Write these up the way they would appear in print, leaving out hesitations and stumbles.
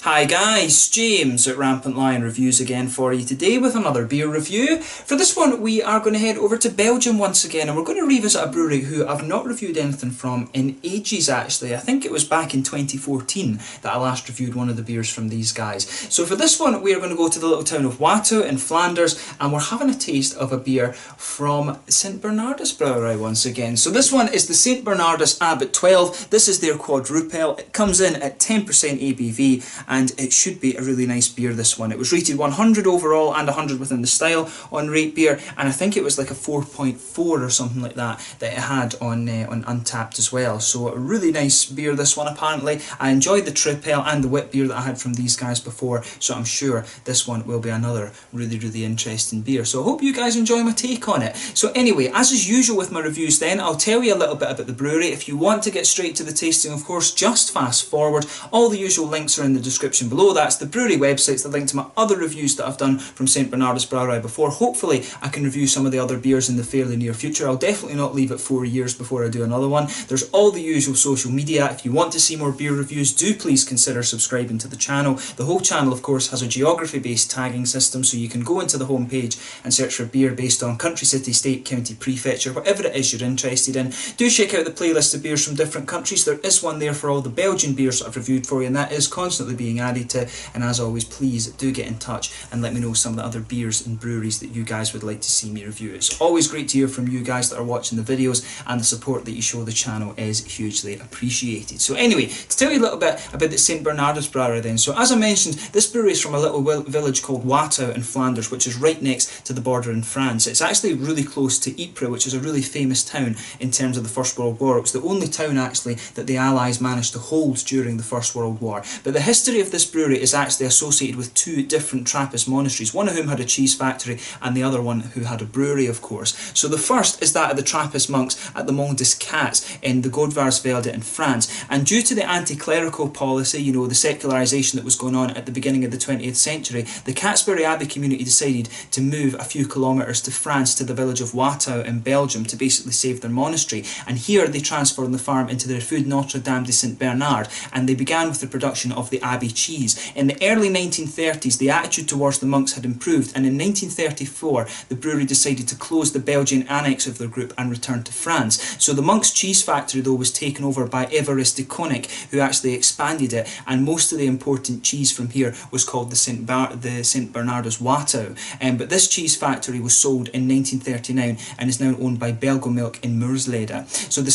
Hi guys, James at RampantLionReviews again for you today with another beer review. For this one we are going to head over to Belgium once again, and we're going to revisit a brewery who I've not reviewed anything from in ages actually. I think it was back in 2014 that I last reviewed one of the beers from these guys. So for this one we are going to go to the little town of Watou in Flanders, and we're having a taste of a beer from Bernardus Brouwerij once again. So this one is the Bernardus Abt 12. This is their Quadrupel. It comes in at 10% ABV. And it should be a really nice beer, this one. It was rated 100 overall and 100 within the style on Rate Beer, and I think it was like a 4.4 or something like that it had on Untappd as well. So a really nice beer, this one apparently. I enjoyed the Tripel and the wit beer that I had from these guys before, so I'm sure this one will be another really interesting beer. So I hope you guys enjoy my take on it. So anyway, as is usual with my reviews then, I'll tell you a little bit about the brewery. If you want to get straight to the tasting, of course, just fast forward. All the usual links are in the description below. That's the brewery websites, the link to my other reviews that I've done from Bernardus Brouwerij before. Hopefully I can review some of the other beers in the fairly near future. I'll definitely not leave it 4 years before I do another one. There's all the usual social media. If you want to see more beer reviews, do please consider subscribing to the channel. The whole channel of course has a geography based tagging system, so you can go into the home page and search for beer based on country, city, state, county, prefecture, whatever it is you're interested in. Do check out the playlist of beers from different countries. There is one there for all the Belgian beers that I've reviewed for you, and that is constantly being added to. And as always, please do get in touch and let me know some of the other beers and breweries that you guys would like to see me review. It's always great to hear from you guys that are watching the videos, and the support that you show the channel is hugely appreciated. So anyway, to tell you a little bit about the Bernardus Brewery then. So as I mentioned, this brewery is from a little village called Watou in Flanders, which is right next to the border in France. It's actually really close to Ypres, which is a really famous town in terms of the First World War. It was the only town actually that the Allies managed to hold during the First World War. But the history of this brewery is actually associated with two different Trappist monasteries, one of whom had a cheese factory and the other one who had a brewery, of course. So the first is that of the Trappist monks at the Mont des Cats in the Godvarsvelde in France, and due to the anti-clerical policy, you know, the secularisation that was going on at the beginning of the 20th century, the Catsbury Abbey community decided to move a few kilometres to France, to the village of Watou in Belgium, to basically save their monastery. And here they transformed the farm into their Food Notre Dame de Saint Bernard, and they began with the production of the Abbey cheese. In the early 1930s, the attitude towards the monks had improved, and in 1934 the brewery decided to close the Belgian annex of their group and return to France. So the monks' cheese factory though was taken over by Évariste de Koninck, who actually expanded it, and most of the important cheese from here was called the Saint Bernardus Watou. But this cheese factory was sold in 1939 and is now owned by Belgomilk in Moerslede. So the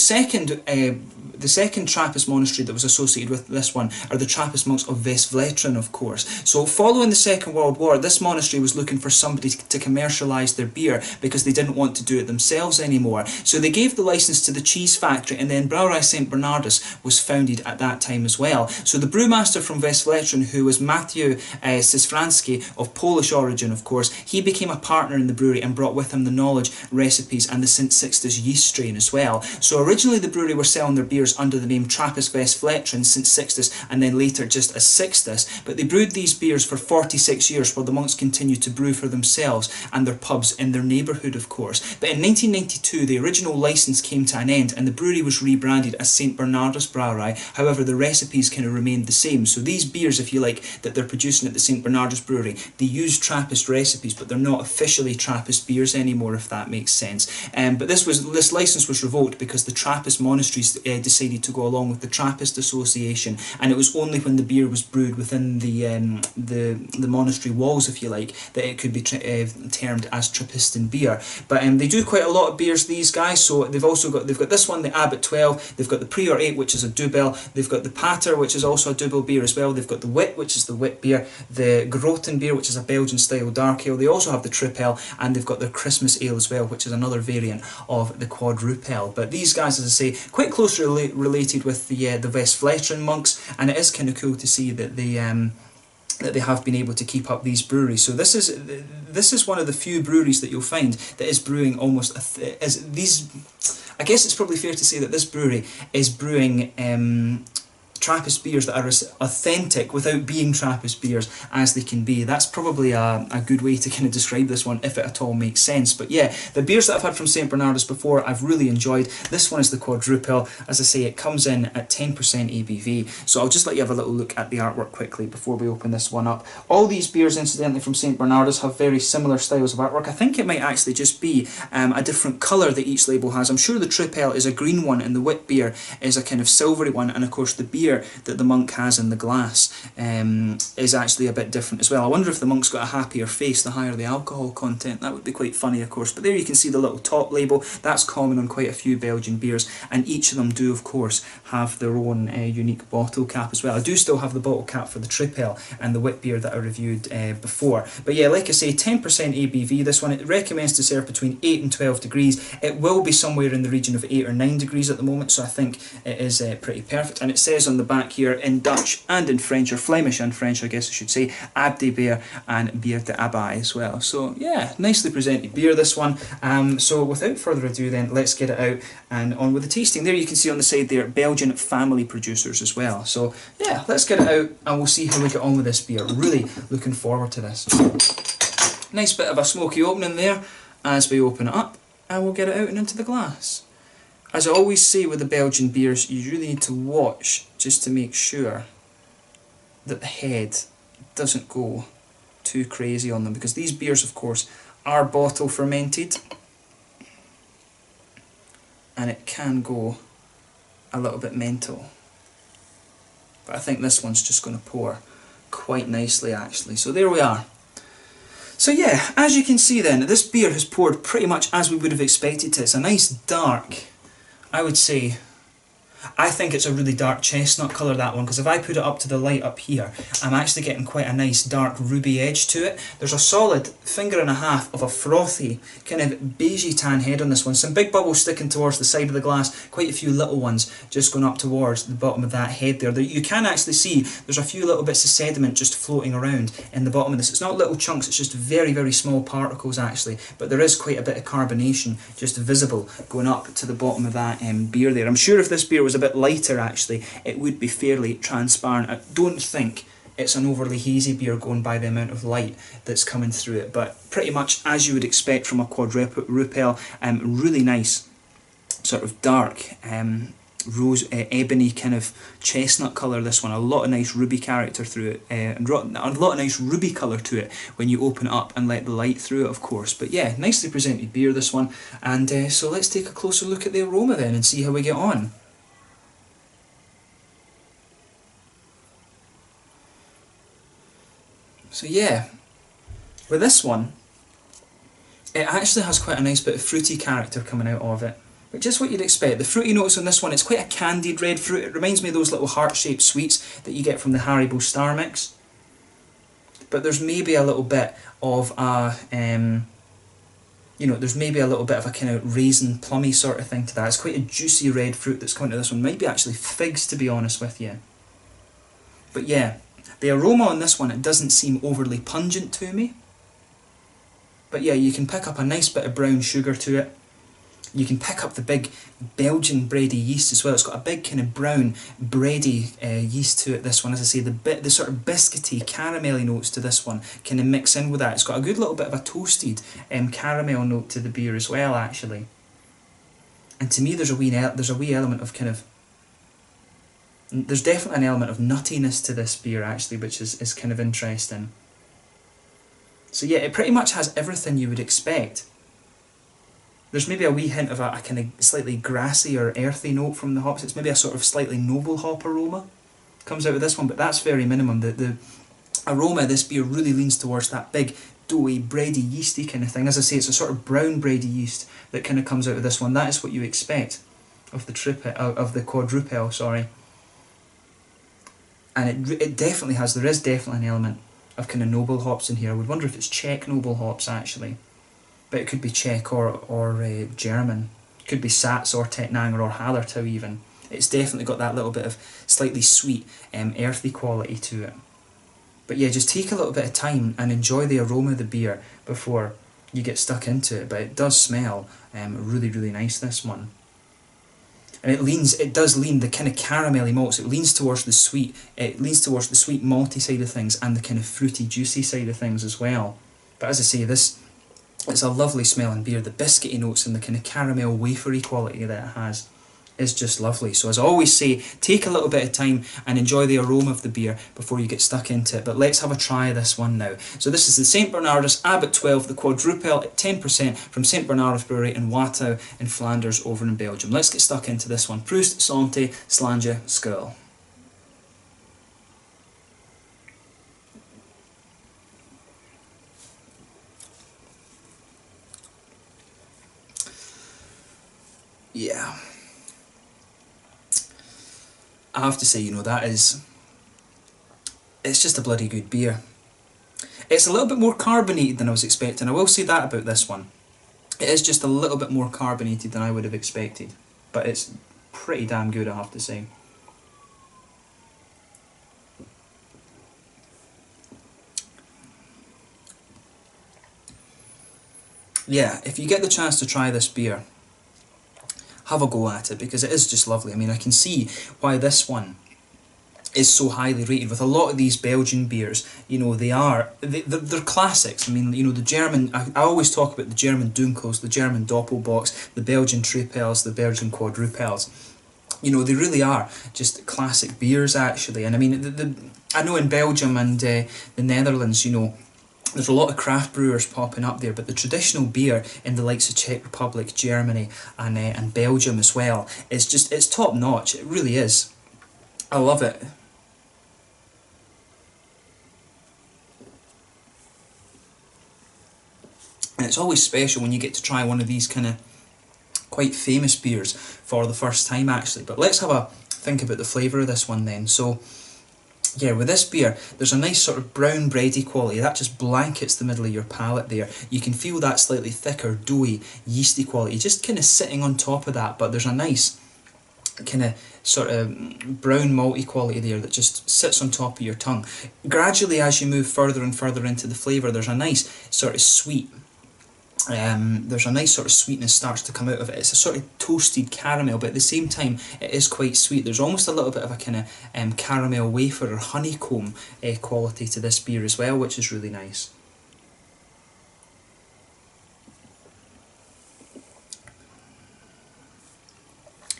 second Trappist monastery that was associated with this one are the Trappist monks of Westvleteren, of course. So following the Second World War, this monastery was looking for somebody to commercialise their beer because they didn't want to do it themselves anymore. So they gave the licence to the cheese factory, and then Brouwerij St Bernardus was founded at that time as well. So the brewmaster from Westvleteren, who was Matthew Sisfranski, of Polish origin of course, he became a partner in the brewery and brought with him the knowledge, recipes and the St Sixtus yeast strain as well. So originally the brewery were selling their beers under the name Trappist Westvleteren, St Sixtus, and then later just as Sixtus, but they brewed these beers for 46 years while the monks continued to brew for themselves and their pubs in their neighbourhood, of course. But in 1992 the original licence came to an end and the brewery was rebranded as St Bernardus Brouwerij. However, the recipes kind of remained the same. So these beers, if you like, that they're producing at the St Bernardus Brewery, they use Trappist recipes, but they're not officially Trappist beers anymore, if that makes sense. But this licence was revoked because the Trappist monasteries decided to go along with the Trappist Association, and it was only when the beer was brewed within the monastery walls, if you like, that it could be termed as Trappistan beer. But they do quite a lot of beers, these guys. So they've got this one, the Abt 12. They've got the Prior 8, which is a Dubel. They've got the Pater, which is also a Dubel beer as well. They've got the Wit, which is the wit beer. The Groten beer, which is a Belgian style dark ale. They also have the Tripel, and they've got their Christmas ale as well, which is another variant of the Quadrupel. But these guys, as I say, quite closely related with the Westvleteren monks, and it is kind of cool to see that they have been able to keep up these breweries. So this is one of the few breweries that you'll find that is brewing almost I guess it's probably fair to say that this brewery is brewing Trappist beers that are as authentic without being Trappist beers as they can be. That's probably a good way to kind of describe this one, if it at all makes sense. But yeah, the beers that I've had from St Bernardus before, I've really enjoyed. This one is the Quadrupel. As I say, it comes in at 10% ABV. So I'll just let you have a little look at the artwork quickly before we open this one up. All these beers, incidentally, from St Bernardus have very similar styles of artwork. I think it might actually just be a different colour that each label has. I'm sure the Tripel is a green one and the wit beer is a kind of silvery one, and of course the beer that the monk has in the glass is actually a bit different as well. I wonder if the monk's got a happier face the higher the alcohol content. That would be quite funny, of course. But there you can see the little top label. That's common on quite a few Belgian beers, and each of them do of course have their own unique bottle cap as well. I do still have the bottle cap for the Tripel and the wit beer that I reviewed before. But yeah, like I say, 10% ABV this one. It recommends to serve between 8 and 12 degrees. It will be somewhere in the region of 8 or 9 degrees at the moment, so I think it is pretty perfect. And it says on the back here in Dutch and in French, or Flemish and French I guess I should say, Abt beer and Bier de Abt as well. So yeah, nicely presented beer this one. So without further ado then, let's get it out and on with the tasting. There you can see on the side there, Belgian family producers as well. So yeah, let's get it out and we'll see how we get on with this beer. Really looking forward to this. Nice bit of a smoky opening there as we open it up, and we'll get it out and into the glass. As I always say with the Belgian beers, you really need to watch just to make sure that the head doesn't go too crazy on them, because these beers of course are bottle fermented and it can go a little bit mental. But I think this one's just going to pour quite nicely actually. So there we are. So yeah, as you can see then, this beer has poured pretty much as we would have expected to. It's a nice dark, I would say, I think it's a really dark chestnut colour, that one, because if I put it up to the light up here, I'm actually getting quite a nice dark ruby edge to it. There's a solid finger and a half of a frothy, kind of beigey tan head on this one. Some big bubbles sticking towards the side of the glass, quite a few little ones just going up towards the bottom of that head there. You can actually see there's a few little bits of sediment just floating around in the bottom of this. It's not little chunks, it's just very, very small particles actually, but there is quite a bit of carbonation just visible going up to the bottom of that beer there. I'm sure if this beer was a bit lighter actually, it would be fairly transparent. I don't think it's an overly hazy beer going by the amount of light that's coming through it, but pretty much as you would expect from a Quadrupel. Really nice sort of dark rose ebony kind of chestnut colour, this one. A lot of nice ruby character through it, and a lot of nice ruby colour to it when you open it up and let the light through it of course. But yeah, nicely presented beer this one, and so let's take a closer look at the aroma then and see how we get on. So yeah, with this one, it actually has quite a nice bit of fruity character coming out of it, which is what you'd expect. The fruity notes on this one, it's quite a candied red fruit. It reminds me of those little heart-shaped sweets that you get from the Haribo Star Mix. But there's maybe a little bit of a, there's maybe a little bit of a kind of raisin plummy sort of thing to that. It's quite a juicy red fruit that's coming to this one. Might be actually figs, to be honest with you. But yeah, the aroma on this one, it doesn't seem overly pungent to me. But yeah, you can pick up a nice bit of brown sugar to it. You can pick up the big Belgian bready yeast as well. It's got a big kind of brown bready yeast to it, this one. As I say, the sort of biscuity, caramelly notes to this one kind of mix in with that. It's got a good little bit of a toasted caramel note to the beer as well, actually. And to me, there's a wee element of kind of... There's definitely an element of nuttiness to this beer, actually, which is kind of interesting. So yeah, it pretty much has everything you would expect. There's maybe a wee hint of a kind of slightly grassy or earthy note from the hops. It's maybe a sort of slightly noble hop aroma comes out of this one, but that's very minimum. The aroma of this beer really leans towards that big, doughy, bready, yeasty kind of thing. As I say, it's a sort of brown bready yeast that kind of comes out of this one. That is what you expect of the Quadrupel, sorry. And it definitely has, there is definitely an element of kind of noble hops in here. I would wonder if it's Czech noble hops actually. But it could be Czech or German. It could be Sats or Tettnanger or Hallertau even. It's definitely got that little bit of slightly sweet, earthy quality to it. But yeah, just take a little bit of time and enjoy the aroma of the beer before you get stuck into it. But it does smell really, really nice, this one. and it does lean, the kind of caramelly malts, it leans towards the sweet, malty side of things, and the kind of fruity, juicy side of things as well. But as I say, it's a lovely smelling beer. The biscuity notes and the kind of caramel wafery quality that it has is just lovely. So as I always say, take a little bit of time and enjoy the aroma of the beer before you get stuck into it. But let's have a try of this one now. So this is the St Bernardus Abt 12, the Quadrupel at 10% from St Bernardus Brewery in Watou in Flanders over in Belgium. Let's get stuck into this one. Prost, Santé, Slàinte, Skål. Yeah. I have to say, you know, it's just a bloody good beer. It's a little bit more carbonated than I was expecting. I will say that about this one. It is just a little bit more carbonated than I would have expected. But it's pretty damn good, I have to say. Yeah, if you get the chance to try this beer, have a go at it, because it is just lovely. I mean, I can see why this one is so highly rated. With a lot of these Belgian beers, you know, they're classics. I mean, you know, the German, I always talk about the German Dunkels, the German Doppelbocks, the Belgian Tripels, the Belgian Quadrupels. You know, they really are just classic beers, actually. And I mean, I know in Belgium and the Netherlands, you know, there's a lot of craft brewers popping up there, but the traditional beer in the likes of Czech Republic, Germany, and Belgium as well, it's top notch. It really is. I love it. And it's always special when you get to try one of these kind of quite famous beers for the first time, actually. But let's have a think about the flavour of this one then. So yeah, with this beer, there's a nice sort of brown bready quality that just blankets the middle of your palate there. You can feel that slightly thicker, doughy, yeasty quality just kind of sitting on top of that, but there's a nice kind of sort of brown malty quality there that just sits on top of your tongue. Gradually, as you move further and further into the flavour, there's a nice sort of sweet sweetness starts to come out of it. It's a sort of toasted caramel, but at the same time it is quite sweet. There's almost a little bit of a kind of caramel wafer or honeycomb quality to this beer as well, which is really nice.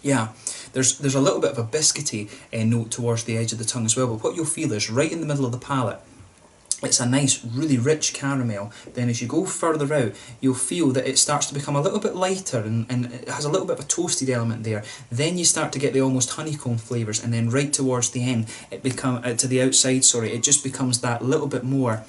Yeah, there's a little bit of a biscuity note towards the edge of the tongue as well, but what you'll feel is right in the middle of the palate, it's a nice, really rich caramel. Then as you go further out, you'll feel that it starts to become a little bit lighter and it has a little bit of a toasted element there. Then you start to get the almost honeycomb flavours, and then right towards the end, to the outside, sorry, it just becomes that little bit more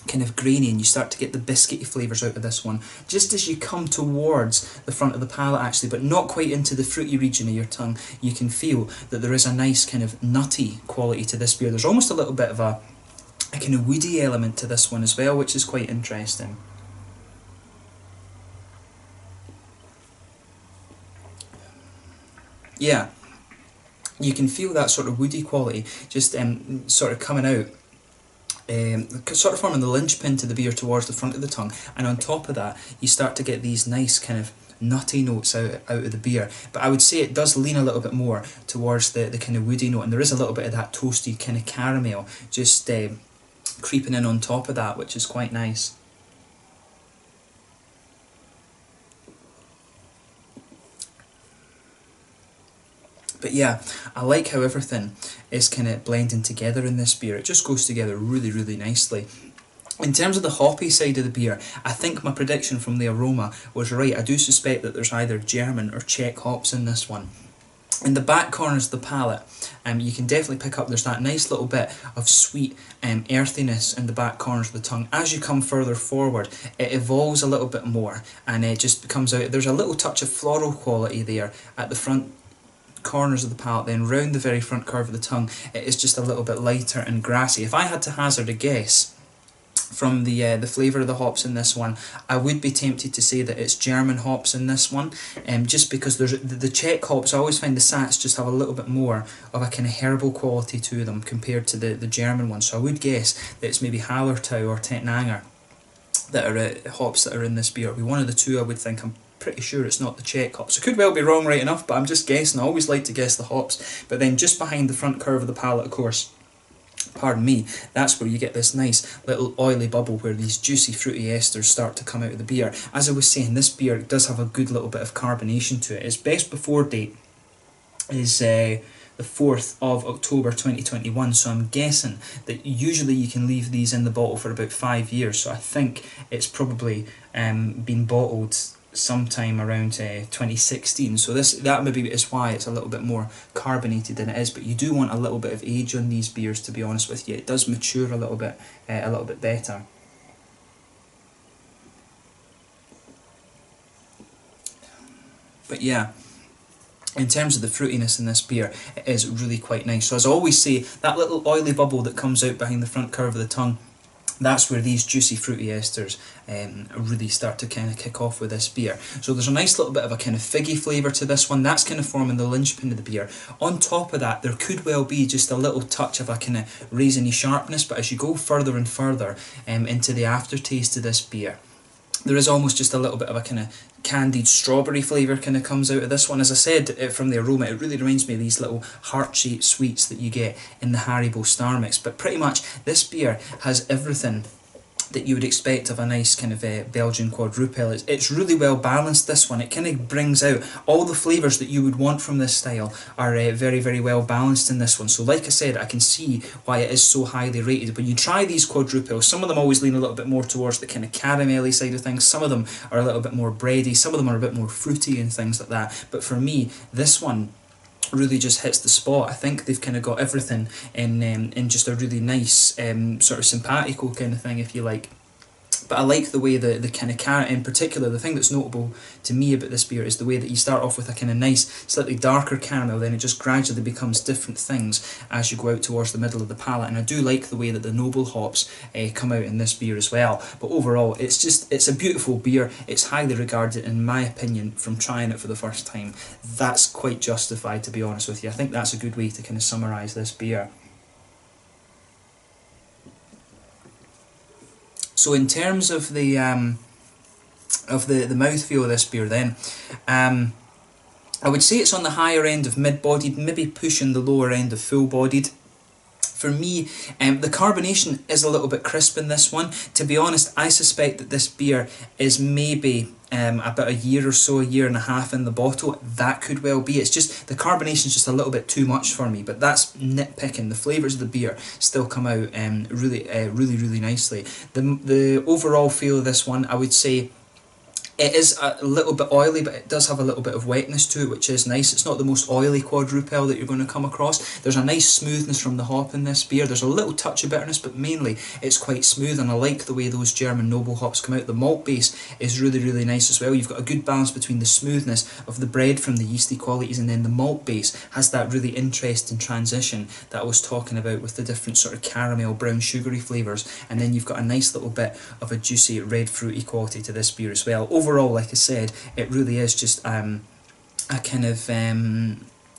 kind of grainy, and you start to get the biscuity flavours out of this one just as you come towards the front of the palate, actually, but not quite into the fruity region of your tongue. You can feel that there is a nice kind of nutty quality to this beer. There's almost a little bit of a kind of woody element to this one as well, which is quite interesting. Yeah, you can feel that sort of woody quality just sort of coming out, sort of forming the linchpin to the beer towards the front of the tongue, and on top of that you start to get these nice kind of nutty notes out of the beer. But I would say it does lean a little bit more towards the kind of woody note, and there is a little bit of that toasted kind of caramel just creeping in on top of that, which is quite nice. But yeah, I like how everything is kind of blending together in this beer. It just goes together really, really nicely. In terms of the hoppy side of the beer, I think my prediction from the aroma was right. I do suspect that there's either German or Czech hops in this one. In the back corners of the palate, you can definitely pick up there's that nice little bit of sweet earthiness in the back corners of the tongue. As you come further forward, it evolves a little bit more, and it just becomes out. There's a little touch of floral quality there at the front corners of the palate. Then round the very front curve of the tongue, it is just a little bit lighter and grassy. If I had to hazard a guess from the flavour of the hops in this one, I would be tempted to say that it's German hops in this one, just because there's the Czech hops. I always find the Sats just have a little bit more of a kind of herbal quality to them compared to the German ones. So I would guess that it's maybe Hallertau or Tettnanger that are hops that are in this beer. It'll be one of the two, I would think. I'm pretty sure it's not the Czech hops. I could well be wrong right enough, but I'm just guessing. I always like to guess the hops. But then just behind the front curve of the palate, of course, pardon me, that's where you get this nice little oily bubble where these juicy fruity esters start to come out of the beer. As I was saying, this beer does have a good little bit of carbonation to it. Its best before date is the 4th of October 2021, so I'm guessing that usually you can leave these in the bottle for about 5 years, so I think it's probably been bottled sometime around 2016, so that maybe is why it's a little bit more carbonated than it is. But you do want a little bit of age on these beers, to be honest with you. It does mature a little bit better. But yeah, in terms of the fruitiness in this beer, it is really quite nice. So as I always say, that little oily bubble that comes out behind the front curve of the tongue, that's where these juicy fruity esters really start to kind of kick off with this beer. So there's a nice little bit of a kind of figgy flavour to this one. That's kind of forming the linchpin of the beer. On top of that, there could well be just a little touch of a kind of raisiny sharpness, but as you go further and further into the aftertaste of this beer, there is almost just a little bit of a kind of candied strawberry flavour kind of comes out of this one. As I said, from the aroma, it really reminds me of these little heart-shaped sweets that you get in the Haribo Star Mix. But pretty much this beer has everything that you would expect of a nice kind of Belgian quadrupel. It's really well balanced, this one. It kind of brings out all the flavours that you would want from this style are very, very well balanced in this one. So like I said, I can see why it is so highly rated. When you try these quadrupels, some of them always lean a little bit more towards the kind of caramelly side of things. Some of them are a little bit more bready. Some of them are a bit more fruity and things like that. But for me, this one really just hits the spot. I think they've kind of got everything in just a really nice sort of simpatico kind of thing, if you like. But I like the way the kind of carrot in particular, the thing that's notable to me about this beer is the way that you start off with a kind of nice, slightly darker caramel, then it just gradually becomes different things as you go out towards the middle of the palate. And I do like the way that the noble hops come out in this beer as well. But overall, it's a beautiful beer. It's highly regarded, in my opinion, from trying it for the first time. That's quite justified, to be honest with you. I think that's a good way to kind of summarise this beer. So in terms of the mouthfeel of this beer then, I would say it's on the higher end of mid-bodied, maybe pushing the lower end of full-bodied. For me, the carbonation is a little bit crisp in this one. To be honest, I suspect that this beer is maybe about a year or so, a year and a half in the bottle. That could well be. It's just, the carbonation is just a little bit too much for me, but that's nitpicking. The flavours of the beer still come out really nicely. The overall feel of this one, I would say, it is a little bit oily, but it does have a little bit of wetness to it, which is nice. It's not the most oily quadrupel that you're going to come across. There's a nice smoothness from the hop in this beer. There's a little touch of bitterness, but mainly it's quite smooth, and I like the way those German noble hops come out. The malt base is really nice as well. You've got a good balance between the smoothness of the bread from the yeasty qualities, and then the malt base has that really interesting transition that I was talking about with the different sort of caramel, brown, sugary flavours, and then you've got a nice little bit of a juicy red fruity quality to this beer as well. Overall, like I said, it really is just a kind of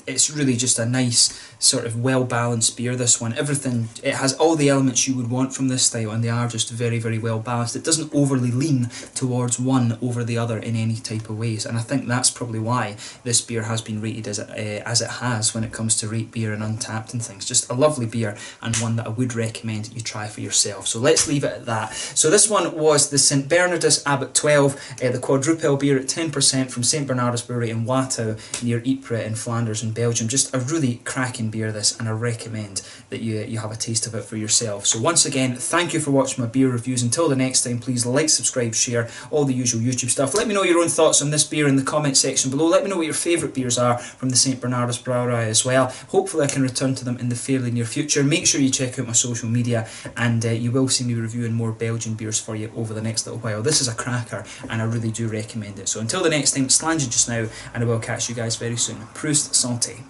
it's really just a nice sort of well balanced beer, this one. Everything, it has all the elements you would want from this style, and they are just very well balanced. It doesn't overly lean towards one over the other in any type of ways, and I think that's probably why this beer has been rated as it has when it comes to rate beer and Untappd and things. Just a lovely beer, and one that I would recommend you try for yourself. So let's leave it at that. So this one was the St Bernardus Abt 12, the quadrupel beer at 10% from St Bernardus Brewery in Watou near Ypres in Flanders in Belgium. Just a really cracking beer, this, and I recommend that you have a taste of it for yourself. So once again, thank you for watching my beer reviews. Until the next time, please like, subscribe, share, all the usual YouTube stuff. Let me know your own thoughts on this beer in the comment section below. Let me know what your favourite beers are from the St Bernardus Brouwerij as well. Hopefully I can return to them in the fairly near future. Make sure you check out my social media, and you will see me reviewing more Belgian beers for you over the next little while. This is a cracker, and I really do recommend it. So until the next time, Slange just now, and I will catch you guys very soon. Proust, santé.